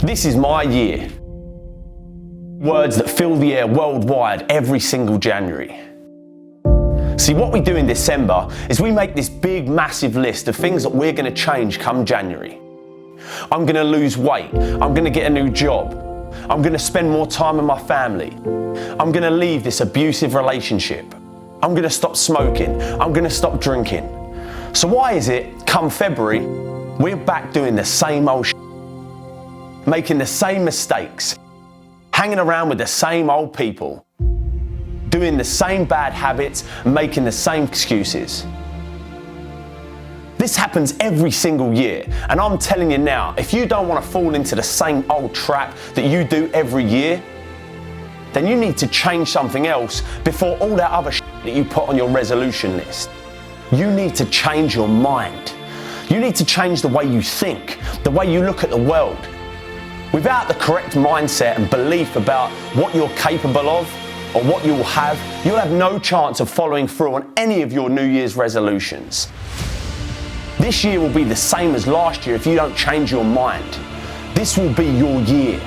This is my year. Words that fill the air worldwide every single January. See, what we do in December is we make this big, massive list of things that we're going to change come January. I'm going to lose weight. I'm going to get a new job. I'm going to spend more time with my family. I'm going to leave this abusive relationship. I'm going to stop smoking. I'm going to stop drinking. So why is it, come February, we're back doing the same old shit, making the same mistakes, hanging around with the same old people, doing the same bad habits, and making the same excuses? This happens every single year, and I'm telling you now, if you don't want to fall into the same old trap that you do every year, then you need to change something else before all that other shit that you put on your resolution list. You need to change your mind. You need to change the way you think, the way you look at the world. Without the correct mindset and belief about what you're capable of or what you'll have no chance of following through on any of your New Year's resolutions. This year will be the same as last year if you don't change your mind. This will be your year.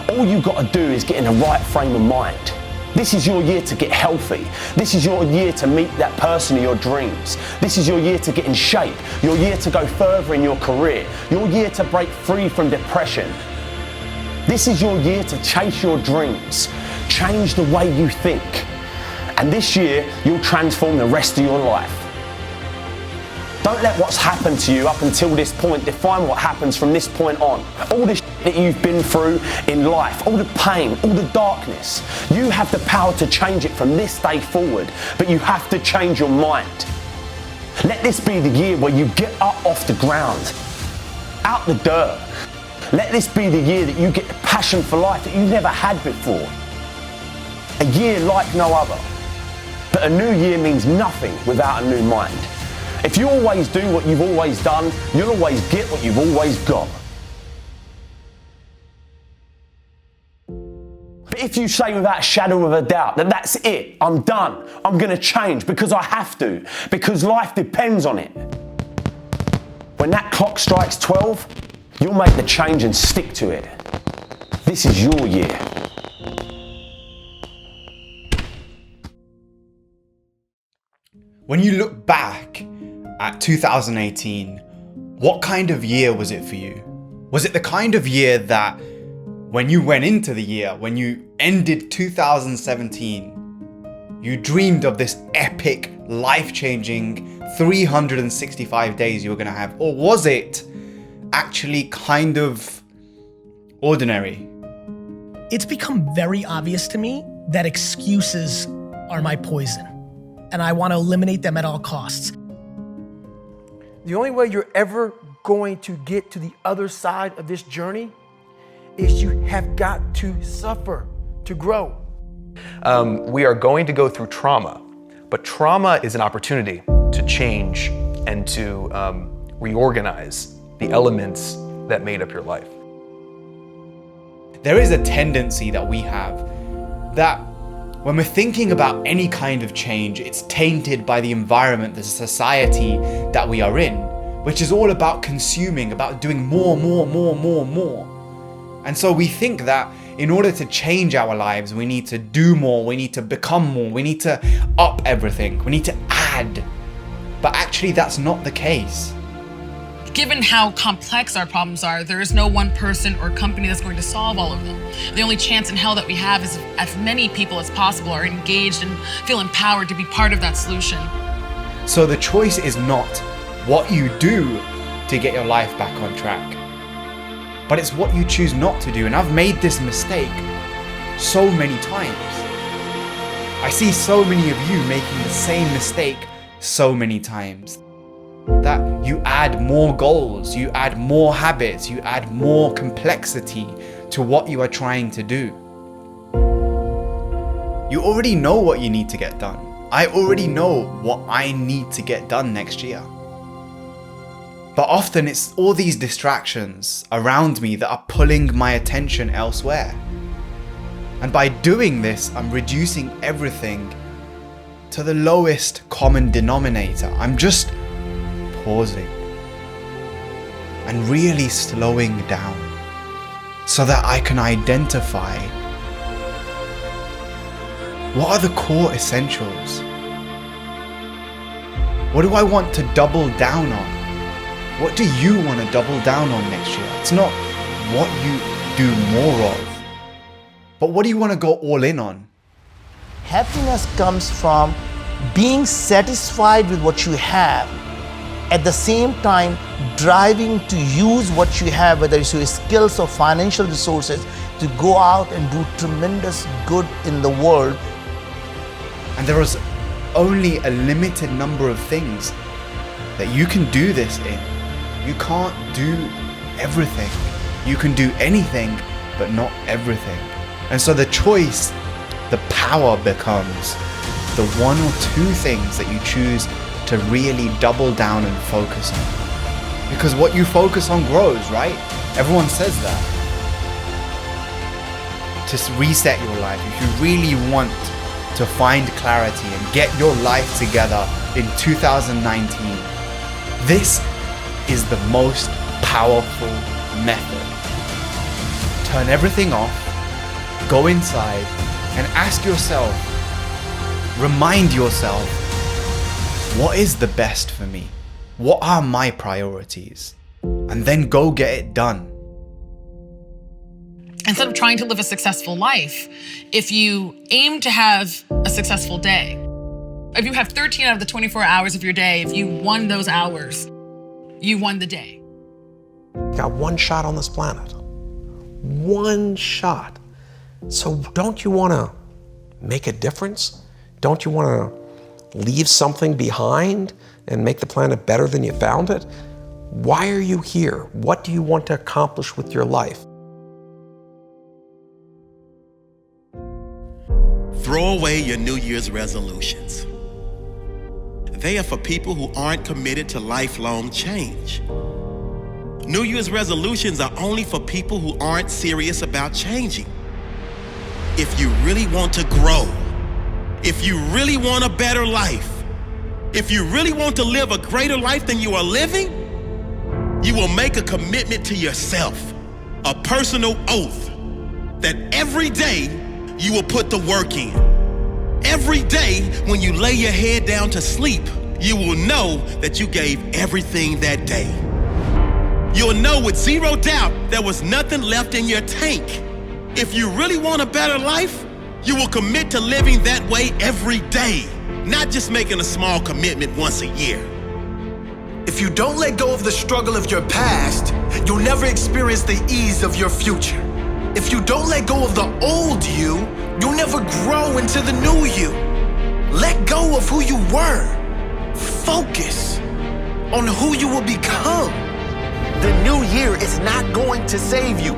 All you've got to do is get in the right frame of mind. This is your year to get healthy. This is your year to meet that person of your dreams. This is your year to get in shape. Your year to go further in your career. Your year to break free from depression. This is your year to chase your dreams. Change the way you think. And this year, you'll transform the rest of your life. Don't let what's happened to you up until this point define what happens from this point on. All the that you've been through in life, all the pain, all the darkness, you have the power to change it from this day forward, but you have to change your mind. Let this be the year where you get up off the ground, out the dirt. Let this be the year that you get the passion for life that you never had before. A year like no other. But a new year means nothing without a new mind. If you always do what you've always done, you'll always get what you've always got. But if you say without a shadow of a doubt that that's it, I'm done, I'm going to change because I have to, because life depends on it. When that clock strikes 12, you'll make the change and stick to it. This is your year. When you look back at 2018, what kind of year was it for you? Was it the kind of year that when you went into the year, when you ended 2017, you dreamed of this epic, life-changing 365 days you were going to have? Or was it actually kind of ordinary? It's become very obvious to me that excuses are my poison, and I want to eliminate them at all costs. The only way you're ever going to get to the other side of this journey is you have got to suffer to grow. We are going to go through trauma, but trauma is an opportunity to change and to reorganize the elements that made up your life. There is a tendency that we have that when we're thinking about any kind of change, it's tainted by the environment, the society that we are in, which is all about consuming, about doing more. And so we think that in order to change our lives, we need to do more, we need to become more, we need to up everything, we need to add. But actually, that's not the case. Given how complex our problems are, there is no one person or company that's going to solve all of them. The only chance in hell that we have is if as many people as possible are engaged and feel empowered to be part of that solution. So the choice is not what you do to get your life back on track, but it's what you choose not to do. And I've made this mistake so many times. I see so many of you making the same mistake so many times. That you add more goals, you add more habits, you add more complexity to what you are trying to do. You already know what you need to get done. I already know what I need to get done next year. But often it's all these distractions around me that are pulling my attention elsewhere. And by doing this, I'm reducing everything to the lowest common denominator. I'm just pausing and really slowing down. so that I can identify what are the core essentials. What do I want to double down on? What do you want to double down on next year? It's not what you do more of, but what do you want to go all in on? Happiness comes from being satisfied with what you have, at the same time driving to use what you have, whether it's your skills or financial resources, to go out and do tremendous good in the world. And there is only a limited number of things that you can do this in. You can't do everything. You can do anything, but not everything. And so the choice, the power becomes the one or two things that you choose to really double down and focus on. Because what you focus on grows, right? Everyone says that. To reset your life, if you really want to find clarity and get your life together in 2019, this is the most powerful method. Turn everything off, go inside, and ask yourself, remind yourself, what is the best for me? What are my priorities? And then go get it done. Instead of trying to live a successful life, if you aim to have a successful day, if you have 13 out of the 24 hours of your day, if you won those hours, you won the day. Got one shot on this planet. One shot. So don't you want to make a difference? Don't you want to leave something behind and make the planet better than you found it? Why are you here? What do you want to accomplish with your life? Throw away your New Year's resolutions. They are for people who aren't committed to lifelong change. New Year's resolutions are only for people who aren't serious about changing. If you really want to grow, if you really want a better life, if you really want to live a greater life than you are living, you will make a commitment to yourself, a personal oath, that every day you will put the work in. Every day when you lay your head down to sleep, you will know that you gave everything that day. You'll know with zero doubt there was nothing left in your tank. If you really want a better life, you will commit to living that way every day, not just making a small commitment once a year. If you don't let go of the struggle of your past, you'll never experience the ease of your future. If you don't let go of the old you, you'll never grow into the new you. Let go of who you were. Focus on who you will become. The new year is not going to save you.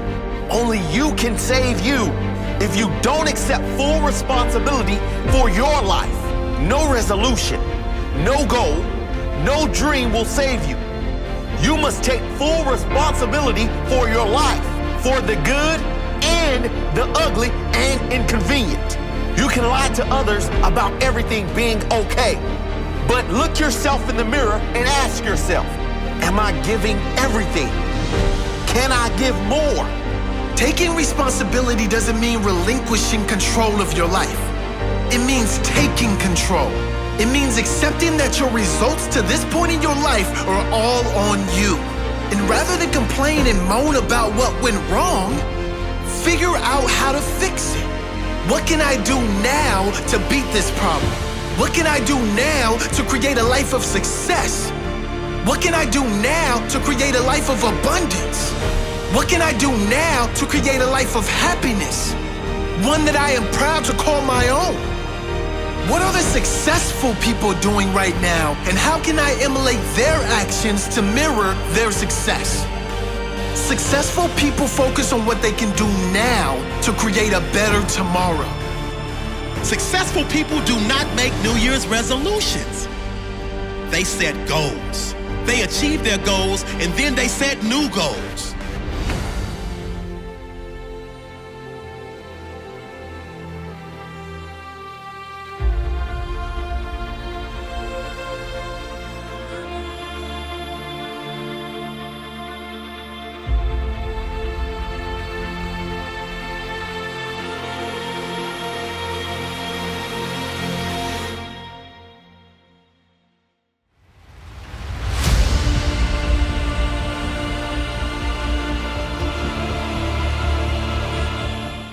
Only you can save you. If you don't accept full responsibility for your life, no resolution, no goal, no dream will save you. You must take full responsibility for your life, for the good and the ugly and inconvenient. You can lie to others about everything being okay, but look yourself in the mirror and ask yourself, am I giving everything? Can I give more? Taking responsibility doesn't mean relinquishing control of your life. It means taking control. It means accepting that your results to this point in your life are all on you. And rather than complain and moan about what went wrong, figure out how to fix it. What can I do now to beat this problem? What can I do now to create a life of success? What can I do now to create a life of abundance? What can I do now to create a life of happiness? One that I am proud to call my own. What are the successful people doing right now, and how can I emulate their actions to mirror their success? Successful people focus on what they can do now to create a better tomorrow. Successful people do not make New Year's resolutions. They set goals. They achieve their goals, and then they set new goals.